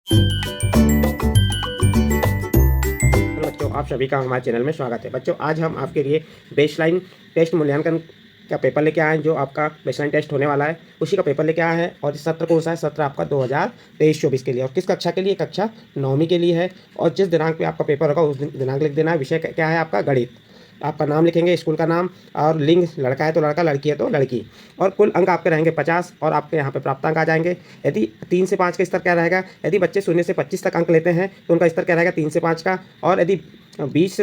बच्चों, आप सभी का हमारे चैनल में स्वागत है। बच्चों, आज हम आपके लिए बेसलाइन टेस्ट मूल्यांकन का पेपर लेके आए हैं। जो आपका बेसलाइन टेस्ट होने वाला है उसी का पेपर लेके आए हैं। और इस सत्र कौन सा है? सत्र आपका 2023-24 के लिए। और किस कक्षा के लिए? कक्षा 9वीं के लिए है। और जिस दिनांक पे आपका पेपर होगा उस दिनांक लिख देना है। विषय क्या है आपका? गणित। आपका नाम लिखेंगे, स्कूल का नाम, और लिंग लड़का है तो लड़का, लड़की है तो लड़की। और कुल अंक आपके रहेंगे 50। और आपके यहाँ पे प्राप्तांक आ जाएंगे। यदि 3 से 5 का स्तर क्या रहेगा? यदि बच्चे 0 से 25 तक अंक लेते हैं तो उनका स्तर क्या रहेगा? 3 से 5 का। और यदि 20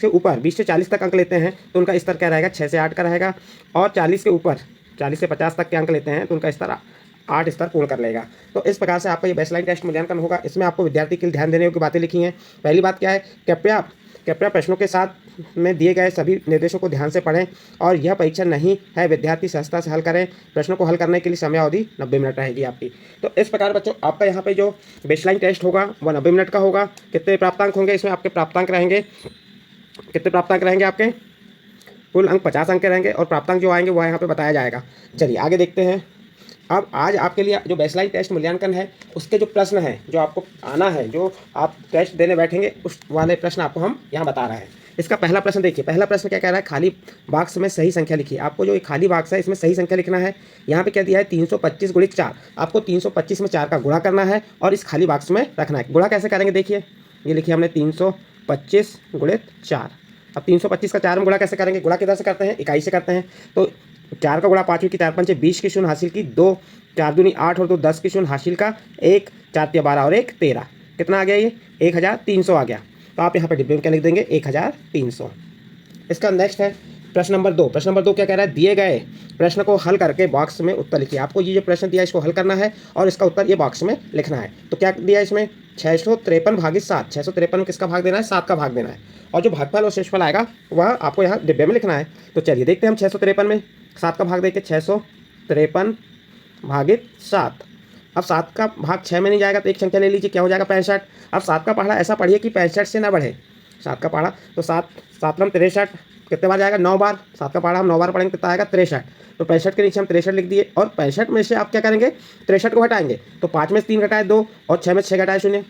से ऊपर 20 से 40 तक अंक लेते हैं तो उनका स्तर क्या रहेगा? 6 से 8 का रहेगा। और 40 के ऊपर 40 से 50 तक के अंक लेते हैं तो उनका स्तर 8 स्तर पूर्ण कर लेगा। तो इस प्रकार से आपका ये बेसलाइन टेस्ट मूल्यांकन होगा। इसमें आपको विद्यार्थी के लिए ध्यान देने योग्य बातें लिखी हैं। पहली बात क्या है? कृपया प्रश्नों के साथ में दिए गए सभी निर्देशों को ध्यान से पढ़ें। और यह परीक्षा नहीं है, विद्यार्थी सहजता से हल करें। प्रश्नों को हल करने के लिए समयावधि 90 मिनट रहेगी आपकी। तो इस प्रकार बच्चों, आपका यहाँ पे जो बेसलाइन टेस्ट होगा वह 90 मिनट का होगा। कितने प्राप्तांक होंगे इसमें? आपके प्राप्तांक रहेंगे, कितने प्राप्तांक रहेंगे आपके? कुल अंक 50 अंक के रहेंगे। और प्राप्तांक जो आएंगे वह यहाँ पे बताया जाएगा। चलिए आगे देखते हैं। अब आज आपके लिए जो बेसलाइन टेस्ट मूल्यांकन है उसके जो प्रश्न हैं, जो आपको आना है, जो आप टेस्ट देने बैठेंगे उस वाले प्रश्न आपको हम यहाँ बता रहे हैं। इसका पहला प्रश्न देखिए। पहला प्रश्न क्या कह रहा है? खाली बॉक्स में सही संख्या लिखिए। आपको जो ये खाली बॉक्स है इसमें सही संख्या लिखना है। यहाँ पे क्या दिया है? 325 गुणित 4। आपको 325 में 4 का गुणा करना है और इस खाली बॉक्स में रखना है। गुणा कैसे करेंगे? देखिए, ये लिखिए हमने 325 गुणित 4। अब 325 का 4 में गुणा कैसे करेंगे? गुणा किधर से करते हैं? इकाई से करते हैं। तो 4 का गुणा 5 की 4 पंचे 20 की शून्य हासिल की, 2 4 दूनी 8 और 2 10 की शून्य हासिल का, 1 4 तिया 12 और 1 13। कितना आ गया? ये 1300 आ गया। तो आप यहाँ पर डिब्बे में क्या लिख देंगे? 1300। इसका नेक्स्ट है प्रश्न नंबर 2। प्रश्न नंबर 2 क्या कह रहा है? दिए गए प्रश्न को हल करके बॉक्स में उत्तर लिखिए। आपको ये जो प्रश्न दिया है इसको हल करना है और इसका उत्तर ये बॉक्स में लिखना है। तो क्या दिया है इसमें? 653 भागित 7। 653 में किसका भाग देना है? 7 का भाग देना है। और जो भागफल और शेषफल आएगा वह आपको यहाँ डिब्बे में लिखना है। तो चलिए देखते हैं हम 653 में 7 का भाग देके 653 भागित 7। अब 7 का भाग 6 में नहीं जाएगा तो एक संख्या ले लीजिए, क्या हो जाएगा? 65। अब 7 का पहाड़ा ऐसा पढ़िए कि 65 से ना बढ़े। 7 का पहाड़ा तो 7 7 63 कितने बार जाएगा? 9 बार। 7 का पहाड़ा हम 9 बार पढ़ेंगे कितना आएगा? 63। तो 65 के नीचे हम 63 लिख दिए। और 65 में से आप क्या करेंगे? 63 को हटाएंगे। तो 5 में से 3 घटाए 2 और 6 में 6 घटाए 0।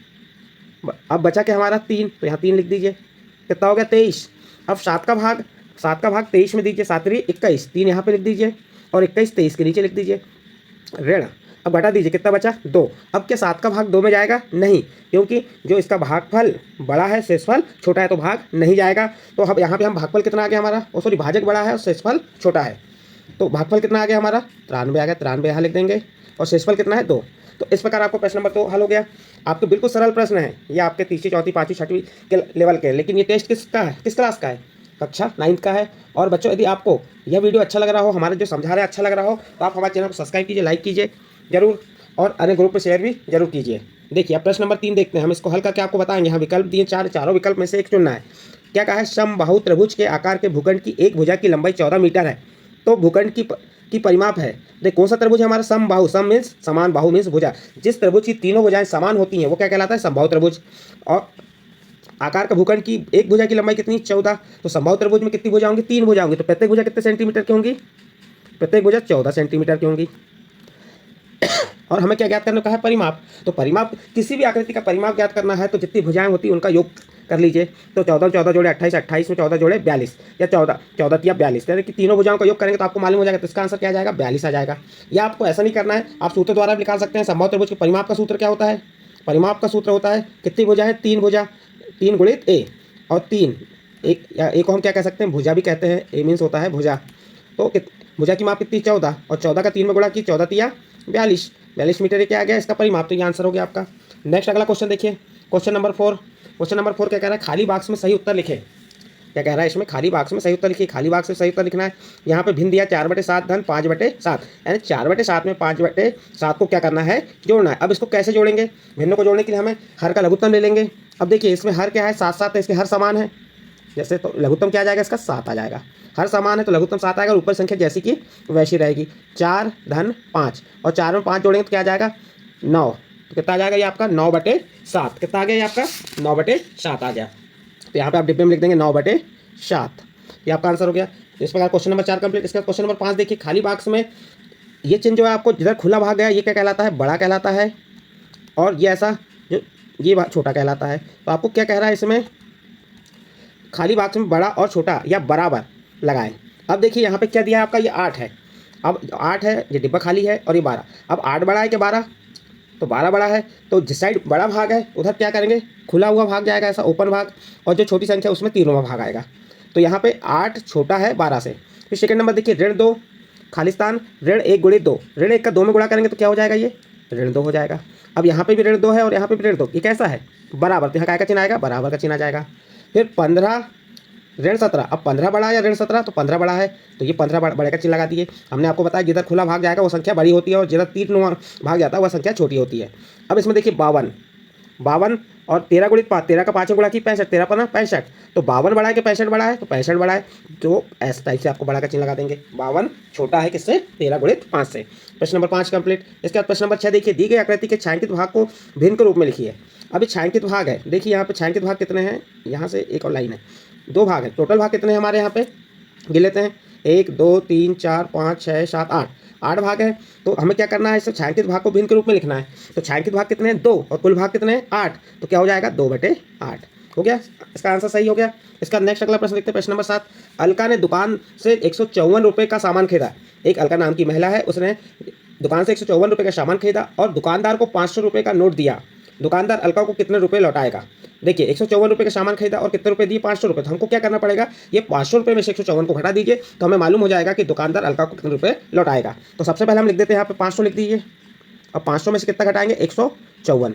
अब बचा क्या हमारा? 3। तो यहाँ 3 लिख दीजिए। कितना हो गया? 23। अब 7 का भाग 23 में दीजिए। 7 21। 3 यहाँ पे लिख दीजिए और 21 23 के नीचे लिख दीजिए ऋण। अब घटा दीजिए, कितना बचा? 2। अब क्या 7 का भाग 2 में जाएगा? नहीं, क्योंकि जो इसका भागफल बड़ा है शेषफल छोटा है तो भाग नहीं जाएगा। तो अब यहाँ पे हम भागफल कितना आ गया हमारा? सॉरी, भाजक बड़ा है और शेषफल छोटा है। तो भागफल कितना आ गया हमारा? 93 आ गया। 93 यहाँ लिख देंगे। और शेषफल कितना है? 2। तो इस प्रकार आपको प्रश्न नंबर 2 हल हो गया। आपके बिल्कुल सरल प्रश्न है ये, आपके तीसरी चौथी पाँचवीं छठवीं के लेवल के। लेकिन ये टेस्ट किसका है? किस क्लास का है? कक्षा 9 का है। और बच्चों, यदि आपको यह वीडियो अच्छा लग रहा हो, हमारे जो समझा रहे हैं अच्छा लग रहा हो, तो आप हमारे चैनल को सब्सक्राइब कीजिए, लाइक कीजिए जरूर, और अन्य ग्रुप में शेयर भी जरूर कीजिए। देखिए अब प्रश्न नंबर 3 देखते हैं। हम इसको हल करके आपको बताएंगे। यहाँ विकल्प दिए चारों विकल्प में से एक चुनना है। क्या कहा है? समबाहु त्रिभुज के आकार के भूखंड की एक भुजा की लंबाई 14 मीटर है। तो भूखंड की परिमाप है। देख कौन सा त्रिभुज है हमारा? समबाहु। सम मीन्स समान, बाहु मीन्स भुजा। जिस त्रिभुज की तीनों भुजाएं समान होती हैं वो क्या कहलाता है? समबाहु त्रिभुज। और आकार का भूखंड की एक भुजा की लंबाई कितनी? 14। तो समबाहु त्रिभुज में कितनी भुजा होंगी? 3 भुजा होंगी। तो प्रत्येक भुजा कितने सेंटीमीटर की होंगी? प्रत्येक भुजा 14 सेंटीमीटर की होंगी। और हमें क्या ज्ञात करने को कहा है? परिमाप। तो परिमाप, किसी भी आकृति का परिमाप ज्ञात करना है तो जितनी भुजाएं होती हैं उनका योग कर लीजिए। तो 14 14 जोड़े 28, 28 में 14 जोड़े 42, या 14 14 या 42, यानी कि तीनों भुजाओं का योग करेंगे तो आपको मालूम हो जाएगा। तो इसका आंसर क्या आ जाएगा? 42 आ जाएगा। या आपको ऐसा नहीं करना है, आप सूत्र द्वारा भी निकाल सकते हैं। समबाहु त्रिभुज के परिमाप का सूत्र क्या होता है? परिमाप का सूत्र होता है कितनी भुजा है? 3 भुजा। 3 गुणित ए। और 3 एक, या ए को हम क्या कह सकते हैं? भुजा भी कहते हैं। ए मीन्स होता है भुजा। तो भुजा की माप कितनी? 14। और 14 का 3 में गुणा की 14 तिया 42। 42 मीटर ये क्या आ गया? इसका परिमाप। तो ये आंसर हो गया आपका। नेक्स्ट अगला क्वेश्चन देखिए, क्वेश्चन नंबर 4। क्वेश्चन नंबर 4 क्या कह रहा है? खाली बॉक्स में सही उत्तर लिखे। क्या कह रहा है इसमें? खाली बॉक्स में सही उत्तर लिखिए। खाली बॉक्स में सही उत्तर लिखना है। यहाँ पे भिन्न दिया 4/7 धन 5/7, यानी 4/7 में 5/7 को क्या करना है? जोड़ना है। अब इसको कैसे जोड़ेंगे? भिन्न को जोड़ने के लिए हमें हर का लघुत्तम ले लेंगे। अब देखिए इसमें हर क्या है? 7 7 है, इसके हर समान है। जैसे तो लघुत्तम क्या आ जाएगा? इसका 7 आ जाएगा। हर समान है तो लघुत्तम 7 आएगा। ऊपर संख्या जैसी कि वैसी रहेगी। 4 धन 5, और 4 में 5 जोड़ेंगे तो क्या आ जाएगा? 9। तो कितना आ जाएगा ये आपका? 9/7। कितना आ गया ये आपका? 9/7 आ गया। तो यहाँ पे आप डिब्बे में लिख देंगे 9/7। ये आपका आंसर हो गया। इस प्रकार क्वेश्चन नंबर 4 कंप्लीट। इसका क्वेश्चन नंबर 5 देखिए। खाली बॉक्स में ये चिन्ह जो है आपको जिधर खुला भाग गया ये क्या कहलाता है? बड़ा कहलाता है। और ये ऐसा जो ये भाग छोटा कहलाता है। तो आपको क्या कह रहा है इसमें, खाली बॉक्स में बड़ा और छोटा या बराबर लगाएं। अब देखिए यहाँ पे क्या दिया है आपका, ये 8 है। अब 8 है, ये डिब्बा खाली है, और ये 12। अब 8 बड़ा है कि 12, तो 12 बड़ा है, तो जिस साइड बड़ा भाग है उधर क्या करेंगे, खुला हुआ भाग जाएगा, ऐसा ओपन भाग, और जो छोटी संख्या उसमें तीनों भाग आएगा। तो यहाँ पे 8 छोटा है 12 से। फिर सेकंड नंबर देखिए, ऋण 2 खालिस्तान, ऋण 1 गुणित 2, ऋण 1 का 2 में गुणा करेंगे तो क्या हो जाएगा, ये ऋण 2 हो जाएगा। अब यहाँ पे भी ऋण 2 है और यहाँ पे भी ऋण 2, ये कैसा है, बराबर, तो यहाँ काय का चिन्ह आएगा, बराबर का चिन्ह आ जाएगा। फिर 15 ऋण 17, अब 15 बड़ा है या ऋण 17, तो 15 बड़ा है, तो ये 15 बड़े का चिन्ह लगा दिए। हमने आपको बताया जिधर खुला भाग जाएगा वो संख्या बड़ी होती है, और जिधर तीर भाग जाता है वह संख्या छोटी होती है। अब इसमें देखिए 52 और 13 गुणित 5, 13 का 5 गुणा की 65, 13 5 65, तो 52 बड़ा है कि 65 बड़ा है, तो 65 बड़ा है, तो इस टाइप से आपको बड़ा का चिन्ह लगा देंगे। 52 छोटा है किससे, 13 गुणित 5 से। प्रश्न नंबर 5 कंप्लीट। इसके बाद प्रश्न नंबर 6 देखिए, दी गई आकृति के छायांकित भाग को भिन्न के रूप में लिखिए। अभी छायांकित भाग है, देखिए यहाँ पे छायांकित भाग कितने हैं, यहाँ से एक और लाइन है, 2 भाग है, टोटल भाग कितने हैं हमारे यहाँ पे, गिन लेते हैं, 1 2 3 4 5 6 7 8 भाग है। तो हमें क्या करना है, इस छायांकित भाग को भिन्न के रूप में लिखना है। तो छायांकित भाग कितने हैं, 2, और कुल भाग कितने हैं, 8, तो क्या हो जाएगा 2/8 हो गया, इसका आंसर सही हो गया। इसका नेक्स्ट अगला प्रश्न देखते हैं, प्रश्न नंबर 7। अलका ने दुकान से 154 रुपये का सामान खरीदा। एक अलका नाम की महिला है, उसने दुकान से 154 रुपये का सामान खरीदा और दुकानदार को 500 रुपये का नोट दिया। दुकानदार अलका को कितने रुपये लौटाएगा। देखिए 154 रुपये का सामान खरीदा और कितने रुपये दिए, 500 रुपये। तो हमको क्या करना पड़ेगा, ये 500 रुपये में से 154 को घटा दीजिए, तो हमें मालूम हो जाएगा कि दुकानदार अलका को कितने रुपये लौटाएगा। तो सबसे पहले हम लिख देते हैं यहाँ पे 500 लिख दीजिए। अब 500 में से कितना घटाएंगे, 154,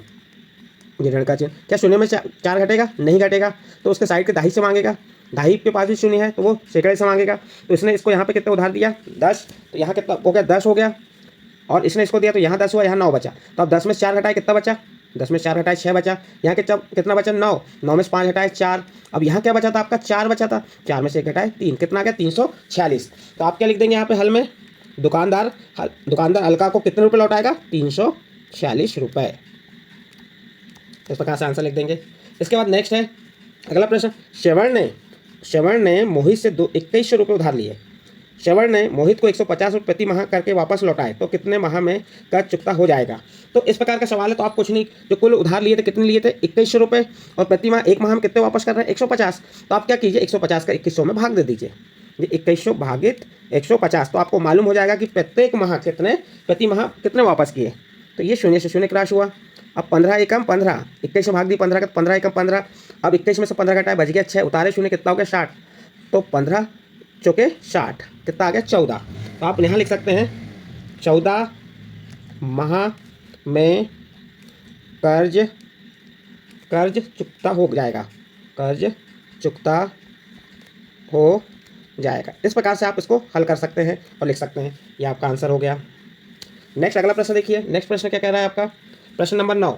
ये ऋण का चिन्ह, क्या शून्य में 4 घटेगा, नहीं घटेगा, तो उसके साइड के दाही से मांगेगा, दाही के पास भी शून्य है तो वो सेकड़े से मांगेगा। तो इसने इसको यहाँ पे कितना उधार दिया, 10, तो यहाँ कितना हो गया, 10 हो गया, और इसने इसको दिया तो यहाँ 10 हुआ, यहाँ 9 बचा। तो अब 10 में से 4 घटाए कितना बचा, 10 में से 4 घटाए 6 बचा। यहाँ कितना बचा, 9, 9 में से 5 घटाए 4। अब यहाँ क्या बचा था आपका, 4 बचा था, 4 में से 1 घटाए 3, कितना आ गया 346। तो आप क्या लिख देंगे यहाँ पे हल में, दुकानदार अलका को कितने रुपये लौटाएगा, 346 रुपये। इस प्रकार से आंसर लिख देंगे। इसके बाद नेक्स्ट है अगला प्रश्न, श्रवण ने मोहित से 2100 रुपये उधार लिए। श्रवण ने मोहित को 150 रुपये प्रति माह करके वापस लौटाए, तो कितने माह में कर्ज चुकता हो जाएगा। तो इस प्रकार का सवाल है, तो आप कुछ नहीं, जो कुल उधार लिए थे कितने लिए थे, 2100 रुपये, और प्रति माह एक माह में कितने वापस कर रहे हैं, 150। तो आप क्या कीजिए, 150 का 2100 में भाग दे दीजिए, ये 2100 भागित 150, तो आपको मालूम हो जाएगा कि प्रत्येक माह कितने, प्रति माह कितने वापस किए। तो ये शून्य से शून्य क्रॉस हुआ। अब 15 एकम 15, 21 में भाग दी 15 का, 15 एकम 15। अब 21 में से 15 घटाए, बच गया 6, उतारे शून्य, कितना हो गया 60। तो 15 चौके 60, कितना आ गया 14। तो आप यहाँ लिख सकते हैं 14 माह में कर्ज चुकता हो जाएगा, कर्ज चुकता हो जाएगा। इस प्रकार से आप इसको हल कर सकते हैं और लिख सकते हैं। ये आपका आंसर हो गया। नेक्स्ट अगला प्रश्न देखिए, नेक्स्ट प्रश्न क्या कह रहा है आपका, प्रश्न नंबर 9।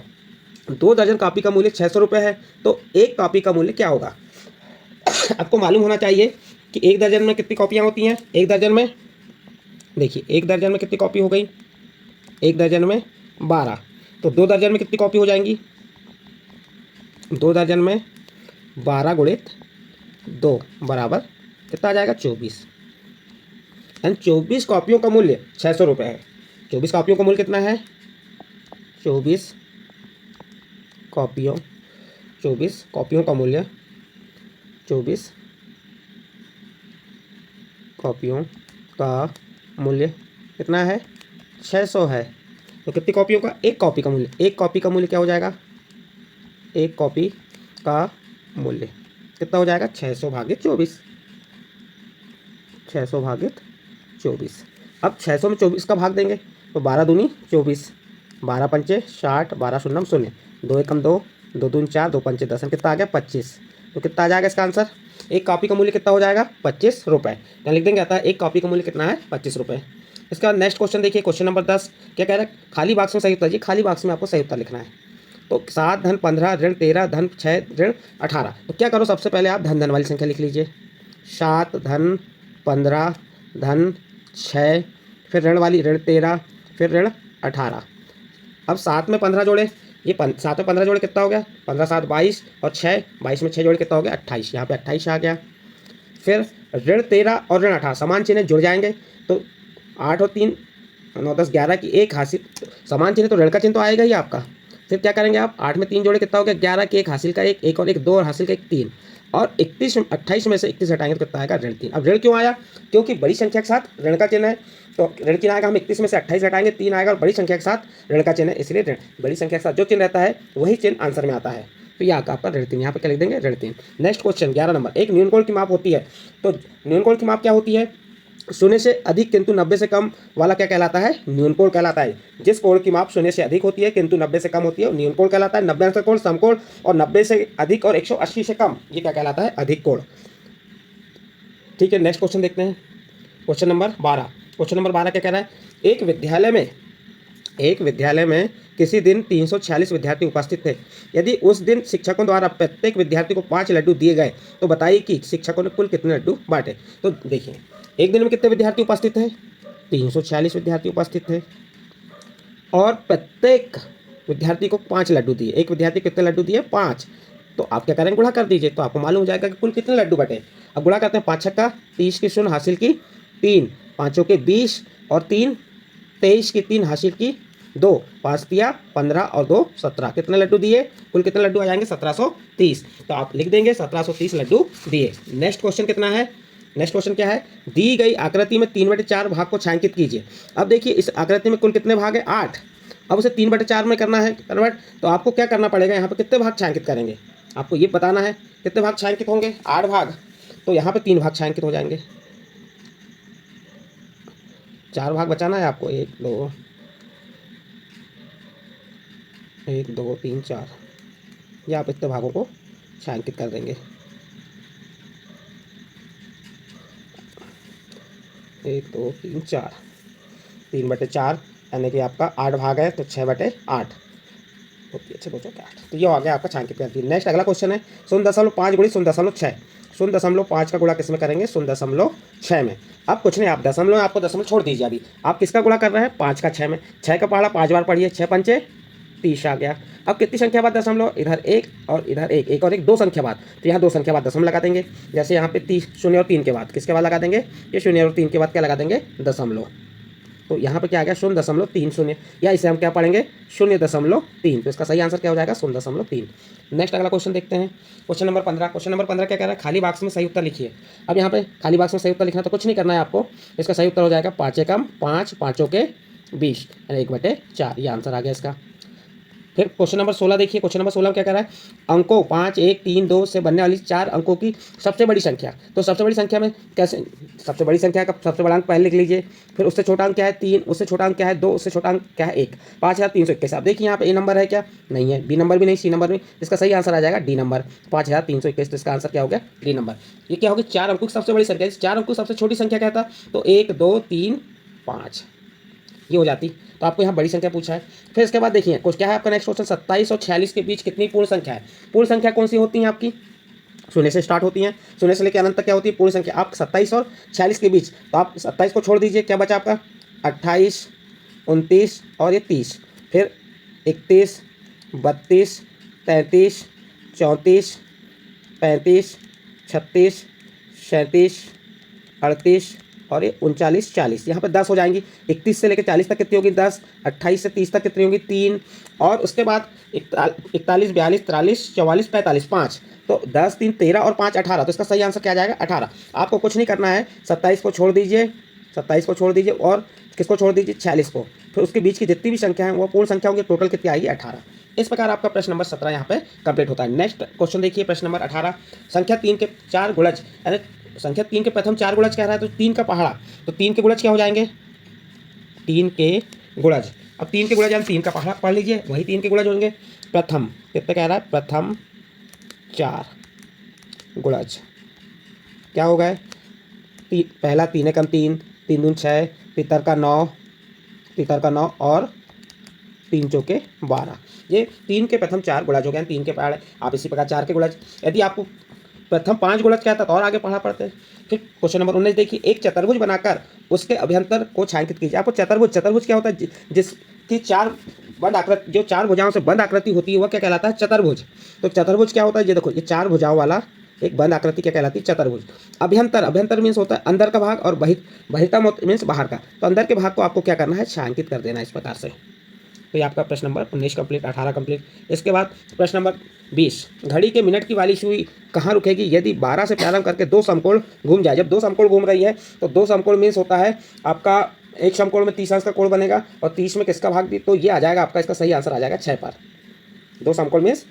2 दर्जन कॉपी का मूल्य 600 रुपये है, तो एक कॉपी का मूल्य क्या होगा। आपको मालूम होना चाहिए कि एक दर्जन में कितनी कॉपियाँ होती हैं। एक दर्जन में देखिए, एक दर्जन में कितनी कॉपी हो गई, एक दर्जन में 12, तो 2 दर्जन में कितनी कॉपी हो जाएंगी, 2 दर्जन में 12 गुणित 2 बराबर कितना आ जाएगा 24। एंड 24 कॉपियों का मूल्य 600 रुपये है। 24 कॉपियों का मूल्य कितना है, 24 कॉपियों का मूल्य, 24 कॉपियों का मूल्य कितना है, 600 है। तो कितनी कॉपियों का, एक कॉपी का मूल्य, एक कॉपी का मूल्य क्या हो जाएगा, एक कॉपी का मूल्य कितना हो जाएगा 600 भागित 24, 600 भागित 24। अब 600 में 24 का भाग देंगे तो 12 दूनी 24, 12 पंचे 60, 12 शून्य शून्य, 2 एकम 2, 2 दूनी 4, 2 पंचे 10, कितना आ गया 25। तो कितना आ जाएगा इसका आंसर, एक कॉपी का मूल्य कितना हो जाएगा 25 रुपये। यहाँ लिख देंगे, आता है एक कॉपी का मूल्य कितना है 25 रुपये। इसके बाद नेक्स्ट क्वेश्चन देखिए, क्वेश्चन नंबर 10 क्या कह रहा है, खाली बॉक्स में सही उत्तर, जी खाली बॉक्स में आपको सही उत्तर लिखना है। तो 7 धन 15 ऋण 13 धन 6 ऋण 18। तो क्या करो, सबसे पहले आप धन वाली संख्या लिख लीजिए, 7 धन 15 धन 6, फिर ऋण वाली ऋण 13, फिर ऋण 18। अब 7 में 15 जोड़े, ये 7 में 15 जोड़े कितना हो गया, 15 7 22, और 22 में 6 जोड़े कितना हो गया 28, यहाँ पे 28 आ गया। फिर ऋण 13 और ऋण 18 समान चिन्ह जुड़ जाएंगे, तो 8 और 3 9 10 11 की एक हासिल, समान चिन्ह तो ऋण का चिन्ह तो आएगा ही आपका। फिर क्या करेंगे आप, 8 में 3 जोड़े कितना हो गया 11 के, एक हासिल का एक और एक 2 और हासिल का एक 3, और 28 में से 31 हटाएंगे तो कितना आएगा ऋण 3। अब ऋण क्यों आया, क्योंकि बड़ी संख्या के साथ ऋण का चिन्ह है, तो ऋण चिन्ह आएगा, हम 31 में से 28 हटाएंगे 3 आएगा, और बड़ी संख्या के साथ ऋण का चिन्ह है इसलिए ऋण, बड़ी संख्या के साथ जो चिन्ह रहता है वही चिन्ह आंसर में आता है। तो ये आपका ऋण 3, यहाँ पे क्या लिख देंगे ऋण 3। नेक्स्ट क्वेश्चन 11 नंबर, एक न्यूनकोण की माप होती है, तो न्यूनकोण की माप क्या होती है, शून्य से अधिक किंतु 90 से कम वाला क्या कहलाता है, न्यूनकोण कहलाता है। जिस कोण की माप शून्य से अधिक होती है किंतु 90 से कम होती है न्यूनकोण कहलाता है। 90 अंश कोण समकोण, और 90 से अधिक और 180 से कम ये क्या कहलाता है, अधिक कोण। ठीक है, नेक्स्ट क्वेश्चन देखते हैं, क्वेश्चन नंबर 12। क्वेश्चन नंबर 12 क्या कह रहा है, एक विद्यालय में किसी दिन 346 विद्यार्थी उपस्थित थे। यदि उस दिन शिक्षकों द्वारा प्रत्येक विद्यार्थी को 5 लड्डू दिए गए तो बताइए कि शिक्षकों ने कुल कितने लड्डू बांटे। तो देखिए, एक दिन में कितने विद्यार्थी उपस्थित थे, 346 विद्यार्थी उपस्थित थे, और प्रत्येक विद्यार्थी को 5 लड्डू दिए। एक विद्यार्थी कितने लड्डू दिए, 5। तो आप क्या करेंगे, गुणा कर दीजिए, तो आपको मालूम हो जाएगा कि कुल कितने लड्डू बटे। अब गुणा करते हैं, 5 छक्का 30 की शून्य हासिल की 3, 5 के 20 और 3 23 की 3 हासिल की 2, 5 दिया 15 और 2 17, कितने लड्डू दिए, कुल कितने लड्डू आ जाएंगे 1730। तो आप लिख देंगे 1730 लड्डू दिए। नेक्स्ट क्वेश्चन कितना है, नेक्स्ट क्वेश्चन क्या है, दी गई आकृति में 3/4 भाग को छायांकित कीजिए। अब देखिए इस आकृति में कुल कितने भाग है, 8। अब उसे 3/4 में करना है कन्वर्ट, तो आपको क्या करना पड़ेगा, यहाँ पे कितने भाग छायांकित करेंगे, आपको ये बताना है कितने भाग छायांकित होंगे, 8 भाग, तो यहाँ पे 3 भाग छायांकित हो जाएंगे, 4 भाग बचाना है आपको, 1 2 3 4, ये आप इतने भागों को छायांकित कर देंगे, 1 2 3 4, 3/4 यानी कि आपका 8 भाग है, तो 6/8 होती है, 6/8, तो ये आ गया आपका छायांकित कर दिया। नेक्स्ट अगला क्वेश्चन है 0.5 गुणित 0.6। 0.5 का गुणा किस में करेंगे, 0.6 में। अब कुछ नहीं, आप दशमलव में, आपको दशमलव छोड़ दीजिए, अभी आप किसका गुणा कर रहे हैं, 5 का 6 में, 6 का पहाड़ा 5 बार पढ़िए, 6 पंचे 30 आ गया। अब कितनी संख्या बाद दशमलव, इधर 1 और इधर 1, 1 और 1 2 संख्या बाद, तो यहाँ 2 संख्या बाद दशमलव लगा देंगे। जैसे यहाँ पे 30 0 और 3 के बाद किसके बाद लगा देंगे, ये 0 और 3 के बाद क्या लगा देंगे, दशमलव। तो यहाँ पे क्या आ गया 0.30, या इसे हम क्या पढ़ेंगे 0.3, तो इसका सही आंसर क्या हो जाएगा 0.3। नेक्स्ट अगला क्वेश्चन देखते हैं, क्वेश्चन नंबर 15। क्वेश्चन नंबर 15 क्या कह रहा है, खाली बॉक्स में सही उत्तर लिखिए। अब यहाँ पे खाली बॉक्स में सही उत्तर लिखना, तो कुछ नहीं करना है आपको, इसका सही उत्तर हो जाएगा 5 एकम 5, 5 के 20 यानी 1/4, ये आंसर आ गया इसका। फिर क्वेश्चन नंबर 16 देखिए, क्वेश्चन नंबर 16 में क्या कह रहा है, अंकों 5 1 3 2 से बनने वाली 4 अंकों की सबसे बड़ी संख्या। तो सबसे बड़ी संख्या में कैसे, सबसे बड़ी संख्या का सबसे बड़ा अंक पहले लिख लीजिए, फिर उससे छोटा अंक क्या है 3, उससे छोटा अंक क्या है 2, उससे छोटा अंक क्या है 1। 5321। आप देखिए यहाँ पे ए नंबर है क्या, नहीं है, बी नंबर भी नहीं, सी नंबर भी, इसका सही आंसर आ जाएगा डी नंबर 5321। तो इसका आंसर क्या हो गया, डी नंबर। ये क्या होगी, 4 अंकों की सबसे बड़ी संख्या, 4 अंकों की सबसे छोटी संख्या क्या था, तो 1 2 3 5 ये हो जाती। तो आपको यहाँ बड़ी संख्या पूछा है। फिर इसके बाद देखिए कुछ क्या है आपका नेक्स्ट क्वेश्चन, 27 और 46 के बीच कितनी पूर्ण संख्या है। पूर्ण संख्या कौन सी होती है आपकी, शून्य से स्टार्ट होती हैं, शून्य से लेकर अनंत तक क्या होती है पूर्ण संख्या। आप 27 और 46 के बीच, तो आप 27 को छोड़ दीजिए, क्या बचा आपका 28 29 और ये 30, फिर 31 32 33 34 35 36 37 38 और ये 39 40, यहाँ पे 10 हो जाएंगी। 31 से लेकर 40 तक कितनी होगी 10, 28 से 30 तक कितनी होगी 3, और उसके बाद 41 42 43 44 45 5, तो 10 3 13 और 5 18, तो इसका सही आंसर क्या आ जाएगा 18। आपको कुछ नहीं करना है, 27 को छोड़ दीजिए, 27 को छोड़ दीजिए और किसको छोड़ दीजिए 46 को, फिर उसके बीच की जितनी भी संख्या है वो पूर्ण संख्या होंगी, टोटल कितनी आएगी 18। इस प्रकार आपका प्रश्न नंबर 17 यहाँ पे कंप्लीट होता है। नेक्स्ट क्वेश्चन देखिए, प्रश्न नंबर 18, संख्या 3 के 4 गुणज, यानी संख्या 3 के प्रथम 4 गुणज कह रहा है, तो 3 का पहाड़ा, तो 3 के गुणज क्या हो जाएंगे 3 के गुणज। अब 3 के गुणज यानी 3 का पहाड़ा पढ़ लीजिए, वही 3 के गुणज होंगे। प्रथम कितने कह रहा है, प्रथम 4 गुणज क्या हो गए, पहला 3 एकम 3, 3 दूनी 6, पितर का 9 और 3 चौके 12, ये 3 के प्रथम 4 गुणज हो गए, 3 के पहाड़े। आप इसी प्रकार 4 के गुणज, यदि आपको प्रथम 5 गुणज क्या था तो और आगे पढ़ा पड़ते हैं। फिर क्वेश्चन नंबर 19 देखिए, एक चतुर्भुज बनाकर उसके अभ्यंतर को छायांकित कीजिए। आपको चतुर्भुज क्या होता है, जिसकी 4 बंद आकृति, जो 4 भुजाओं से बंद आकृति होती है वह क्या कहलाता है चतुर्भुज। तो चतुर्भुज क्या होता है, ये देखो, ये 4 भुजाओं वाला एक बंद आकृति क्या कहलाती है चतुर्भुज। अभ्यंतर मीन्स होता है अंदर का भाग, और बहिर्ता मीन्स बाहर का। तो अंदर के भाग को आपको क्या करना है छायांकित कर देना इस प्रकार से। तो ये आपका प्रश्न नंबर 19 कंप्लीट, 18 कंप्लीट। इसके बाद प्रश्न नंबर 20, घड़ी के मिनट की वाली सुई कहाँ रुकेगी यदि 12 से प्रारंभ करके 2 समकोण घूम जाए। जब 2 समकोण घूम रही है तो 2 समकोण मीन्स होता है आपका एक समकोण में 30 अंश का कोण बनेगा और 30 में किसका भाग दी, तो ये आ जाएगा आपका, इसका सही आंसर आ जाएगा 6 पर। 2 समकोण मीन्स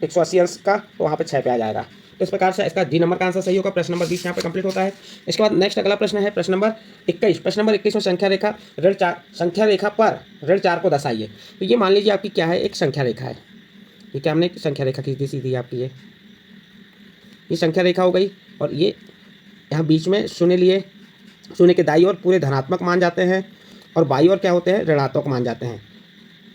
180 अंश का, तो वहाँ पे 6 पे आ जाएगा। तो इस प्रकार से इसका डी नंबर का आंसर सही होगा। प्रश्न नंबर 20 यहाँ पे कंप्लीट होता है। इसके बाद नेक्स्ट अगला प्रश्न है प्रश्न नंबर 21। प्रश्न नंबर 21 में संख्या रेखा ऋण 4, संख्या रेखा पर ऋण 4 को दर्शाइए। तो ये मान लीजिए आपकी क्या है, एक संख्या रेखा है। ये क्या हमने संख्या रेखा खींच दी सीधी आपकी, ये संख्या रेखा हो गई और ये यहाँ बीच में शून्य लिए, शून्य के दाईं ओर पूरे धनात्मक मान जाते हैं और बाईं ओर क्या होते हैं, ऋणात्मक मान जाते हैं।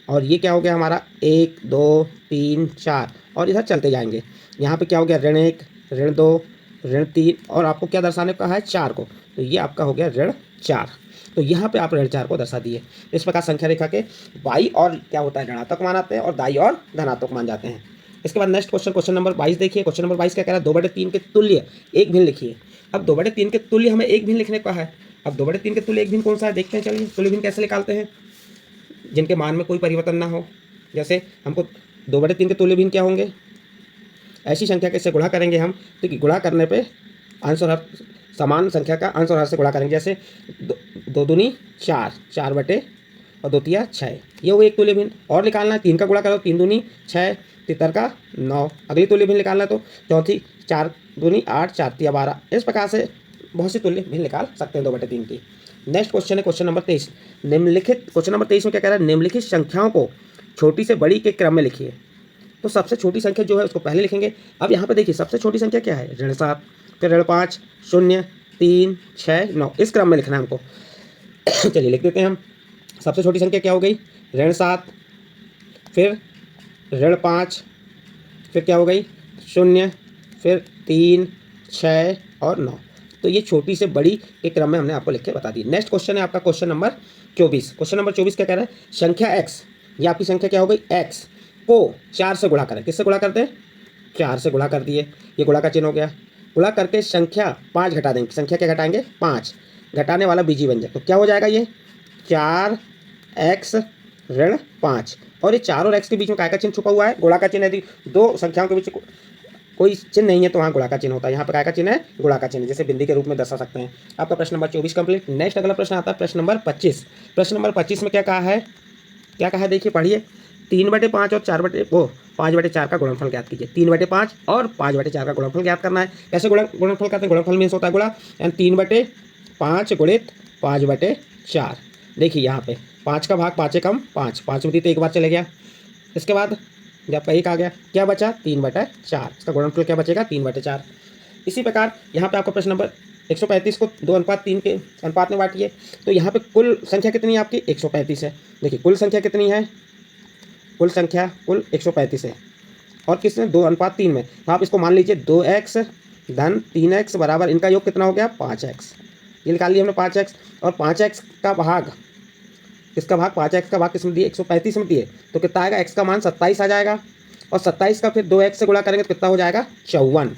और ये क्या हो गया हमारा 1 2 3 4 और इधर चलते जाएंगे। यहाँ पे क्या हो गया, ऋण 1, ऋण 2, ऋण 3 और आपको क्या दर्शाने को कहा है, 4 को। तो ये आपका हो गया ऋण 4। तो यहाँ पे आप ऋण 4 को दर्शा दिए। इस प्रकार संख्या रेखा के बाईं और क्या होता है, ऋणात्मक मान आते हैं और दाईं और धनात्मक मान जाते हैं। इसके बाद नेक्स्ट क्वेश्चन, क्वेश्चन नंबर 22 देखिए। क्वेश्चन नंबर 22 क्या कह रहा है, 2/3 के तुल्य एक भिन्न लिखिए। अब 2/3 के तुल्य हमें एक भिन्न लिखने का है। अब 2/3 के तुल्य एक भिन्न कौन सा है, देखते हैं। चलिए तुल्य भिन्न कैसे निकालते हैं, जिनके मान में कोई परिवर्तन ना हो। जैसे हमको 2/3 के तुल्य भिन्न क्या होंगे, ऐसी संख्या के से गुणा करेंगे हम, तो कि गुणा करने पे अंश और हर, समान संख्या का अंश और हर से गुणा करेंगे। जैसे 2 दूनी 4, 4 बटे और 2 तिया 6, ये हो एक तुल्य भिन्न। और निकालना है 3 का गुणा करो, 3 दूनी 6, तितर का 9। अगली तुल्य भिन्न निकालना है तो चौथी 4 दूनी 8, 4 तिया 12। इस प्रकार से बहुत सी तुल्य भिन्न निकाल सकते हैं 2/3 की। नेक्स्ट क्वेश्चन है क्वेश्चन नंबर 23। निम्नलिखित, क्वेश्चन नंबर 23 में क्या कह रहा है, निम्नलिखित संख्याओं को छोटी से बड़ी के क्रम में लिखिए। तो सबसे छोटी संख्या जो है उसको पहले लिखेंगे। अब यहाँ पे देखिए सबसे छोटी संख्या क्या है, ऋण 7, फिर ऋण 5, 0, 3, 6, 9, इस क्रम में लिखना है हमको। चलिए लिख देते हैं हम। सबसे छोटी संख्या क्या हो गई, ऋण 7, फिर ऋण 5, फिर क्या हो गई 0, फिर 3, 6 और 9। तो ये छोटी से बड़ी के क्रम में हमने आपको लिख के बता दी। नेक्स्ट क्वेश्चन है आपका क्वेश्चन नंबर 24। क्वेश्चन नंबर 24 क्या कह रहा है, संख्या x, ये आपकी संख्या क्या हो गई x को 4 से गुणा करें। किससे गुणा करते हैं, 4 से गुणा कर दिए, ये गुणा का चिन्ह हो गया। गुणा करके संख्या 5 घटा देंगे। संख्या क्या घटाएंगे, 5, घटाने वाला बीजी बन जाए। तो क्या हो जाएगा, ये 4x ऋण 5 और ये 4 और x के बीच में काय का चिन्ह छुपा हुआ है, गुणा का चिन्ह। यदि दो संख्याओं के बीच कोई चिन्ह नहीं है तो वहाँ गुणा का चिन्ह होता है। यहाँ पर काय का चिन्ह है, गुणा का चिन्ह, जैसे बिंदी के रूप में दर्शा सकते हैं। आपका प्रश्न नंबर 24 कंप्लीट। नेक्स्ट अगला प्रश्न आता है प्रश्न नंबर 25। प्रश्न नंबर 25 में क्या कहा है, क्या कहा है देखिए पढ़िए। 3/5 और 5/4 का गुणनफल ज्ञात कीजिए। 3/5 और 5/4 का गुणनफल ज्ञात करना है। कैसे गुणनफल करते हैं, गुणनफल मीन्स होता है गुणा, यानी 3/5 गुणित 5/4। देखिए यहाँ पे 5 का भाग 5 कम 5, 5 में 3 तो एक बार चले गया। इसके बाद जब आपका 1 आ गया, क्या बचा 3/4, इसका गुणनफल क्या बचेगा 3/4। इसी प्रकार यहाँ पे आपका प्रश्न नंबर 135 को 2:3 के अनुपात में बांटिए। तो यहाँ पे कुल संख्या कितनी है आपकी, 135 है। देखिए कुल संख्या कितनी है, कुल संख्या कुल 135 है और किसने 2:3 में। तो आप इसको मान लीजिए 2x धन 3x बराबर इनका योग कितना हो गया 5x। ये निकाल लिया हमने 5x और 5x का भाग, इसका भाग 5x का भाग किसमें दिए 135 में दिए, तो कितना आएगा, x का मान 27 आ जाएगा और 27 का फिर 2x से गुणा करेंगे तो कितना हो जाएगा 54।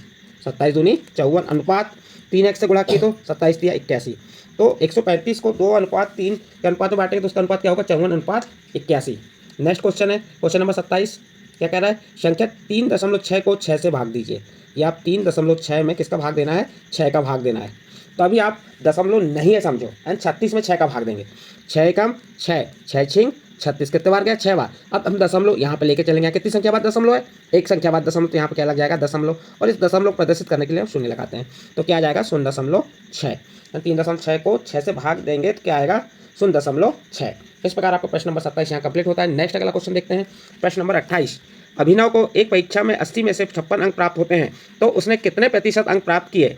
27 दूनी 54 अनुपात 3x से गुणा किए तो 27 दिया 81। तो 135 को 2:3 के अनुपात में बांटेंगे तो उसका अनुपात क्या होगा 54:81। नेक्स्ट क्वेश्चन है क्वेश्चन नंबर 27। क्या कह रहा है, संख्या 3.6 को 6 से भाग दीजिए। या आप 3.6 में किसका भाग देना है, 6 का भाग देना है। तो अभी आप दशमलव नहीं है समझो, यानी 36 में 6 का भाग देंगे। 6 कम 6, 6 छिंग 36, कितने बार गया 6 बार। अब हम दशमलव यहाँ पे लेके चलेंगे, कितनी संख्या बाद दशमलव है, एक संख्या बाद दशमलव, तो यहाँ पे क्या लग जाएगा दशमलव, और इस दशमलव को प्रदर्शित करने के लिए हम शून्य लगाते हैं। तो क्या आ जाएगा 0.6। 3.6 को 6 से भाग देंगे तो क्या आएगा 0.6। इस प्रकार आपको प्रश्न नंबर 27 यहाँ कंप्लीट होता है। नेक्स्ट अगला क्वेश्चन देखते हैं प्रश्न नंबर 28। अभिनव को एक परीक्षा में 80 में से 56 अंक प्राप्त होते हैं, तो उसने कितने प्रतिशत अंक प्राप्त किए।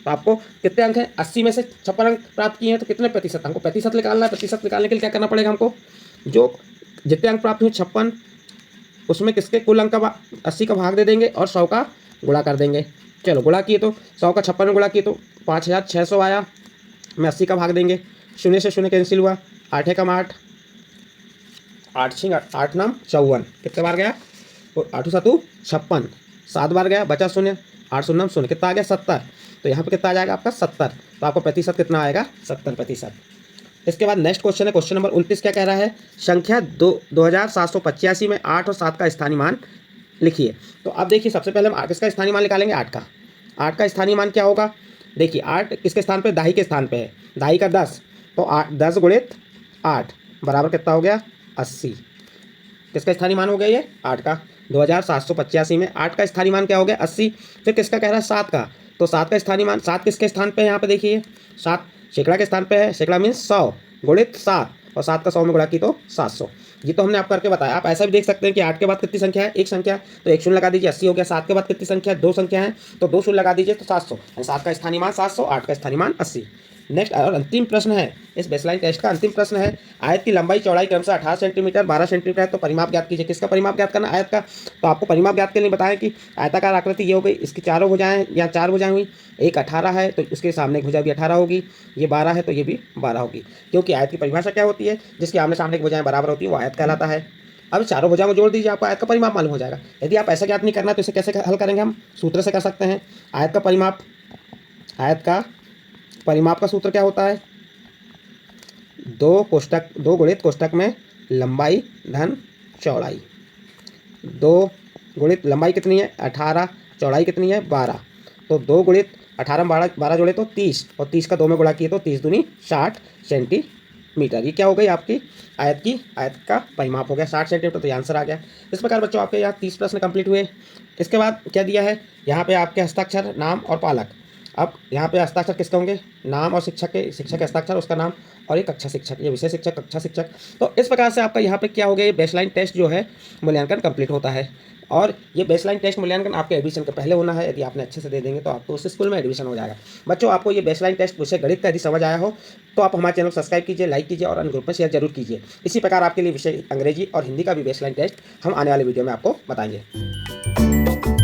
तो आपको कितने अंक हैं, 80 में से 56 अंक प्राप्त किए हैं, तो कितने प्रतिशत, हमको प्रतिशत निकालना है। प्रतिशत निकालने के लिए क्या करना पड़ेगा हमको, जो जितने अंक प्राप्त हुए 56 उसमें किसके कुल अंक का 80 का भाग दे देंगे और 100 का गुणा कर देंगे। चलो गुणा किए तो 100 का 56 में गुणा किए तो 5600 आया, में 80 का भाग देंगे, 0 से 0 कैंसिल हुआ, 8 एकम 8, 8 छिंग 8 नाम 54, कितने बार गया, 8 7 56, 7 बार गया, बचा 0, 8 0 0, कितना आ गया 70। तो यहाँ पे कितना आ जाएगा आपका 70। तो आपको प्रतिशत कितना आएगा 70%। इसके बाद नेक्स्ट क्वेश्चन है क्वेश्चन नंबर 29। क्या कह रहा है? संख्या 2785 में 8 और 7 का स्थानीय मान लिखिए। तो अब देखिए, सबसे पहले हम किसका स्थानीय मान निकालेंगे? 8 का। 8 का स्थानीय मान क्या होगा? देखिए 8 किसके स्थान पे? दाही के स्थान पे है। दाही का 10, तो 10 गुणित 8 बराबर कितना हो गया? 80। किसका स्थानीय मान हो गया ये? 8 का। 2785 में 8 का स्थानीय मान क्या हो गया? 80। फिर किसका कह रहा है? 7 का। तो 7 का स्थानीय मान, 7 किसके स्थान पे है यहाँ पे? देखिए 7 सैकड़ा के स्थान पे है। सैकड़ा मीन्स 100 गुणित 7, और 7 का 100 में गुणा की तो 700। ये तो हमने आप करके बताया। आप ऐसा भी देख सकते हैं कि 8 के बाद कितनी संख्या है? एक संख्या है, तो एक शून्य लगा दीजिए, 80 हो गया। 7 के बाद कितनी संख्या है? 2 संख्या है, तो 2 शून्य लगा दीजिए, तो 700। 7 का स्थानीय मान 700, 8 का स्थानीय मान 80। नेक्स्ट और अंतिम प्रश्न है, इस बेसलाइन टेस्ट का अंतिम प्रश्न है। आयत की लंबाई चौड़ाई क्रमशः 18 सेंटीमीटर 12 सेंटीमीटर है, तो परिमाप ज्ञात कीजिए। किसका परिमाप ज्ञात करना? आयत का। तो आपको परिमाप ज्ञात के लिए बताएं कि आयताकार आकृति ये हो गई, इसकी चारों भुजाएं या 4 भुजाएं हुई। एक 18 है तो उसके सामने एक भुजा भी 18 होगी। ये 12 है तो ये भी 12 होगी, क्योंकि आयत की परिभाषा क्या होती है? जिसकी आमने सामने की भुजाएं बराबर होती है वो आयत कहलाता है। अब चारों भुजाओं को जोड़ दीजिए, आपको आयत का परिमाप मालूम हो जाएगा। यदि आप ऐसा ज्ञात नहीं करना तो इसे कैसे हल करेंगे? हम सूत्र से कर सकते हैं। आयत का परिमाप का सूत्र क्या होता है? 2 गुणित कोष्टक में लंबाई धन चौड़ाई। 2 गुणित लंबाई कितनी है? 18, चौड़ाई कितनी है? 12। तो 2 गुणित 18 में 12 जोड़े तो 30, और 30 का 2 में गुणा किए तो 30 दूनी 60 सेंटीमीटर। ये क्या हो गई? आपकी आयत का परिमाप हो गया 60 सेंटीमीटर। तो ये आंसर आ गया। इस प्रकार बच्चों आपके यहाँ 30 प्रश्न कंप्लीट हुए। इसके बाद क्या दिया है यहाँ पे? आपके हस्ताक्षर, नाम और पालक। अब यहाँ पे हस्ताक्षर किसके होंगे? नाम और शिक्षक के हस्ताक्षर, उसका नाम, और एक कक्षा शिक्षक, ये विषय शिक्षक, कक्षा शिक्षक। तो इस प्रकार से आपका यहाँ पे क्या हो गया? ये बेसलाइन टेस्ट जो है मूल्यांकन कंप्लीट होता है। और ये बेसलाइन टेस्ट मूल्यांकन आपके एडमिशन के पहले होना है। यदि आपने अच्छे से दे देंगे तो आपको उस स्कूल में एडमिशन हो जाएगा। बच्चों, आपको ये बेसलाइन टेस्ट विषय गणित का यदि समझ आया हो तो आप हमारे चैनल को सब्सक्राइब कीजिए, लाइक कीजिए और अन्य ग्रुप में शेयर जरूर कीजिए। इसी प्रकार आपके लिए विषय अंग्रेजी और हिंदी का भी बेसलाइन टेस्ट हम आने वाले वीडियो में आपको बताएंगे।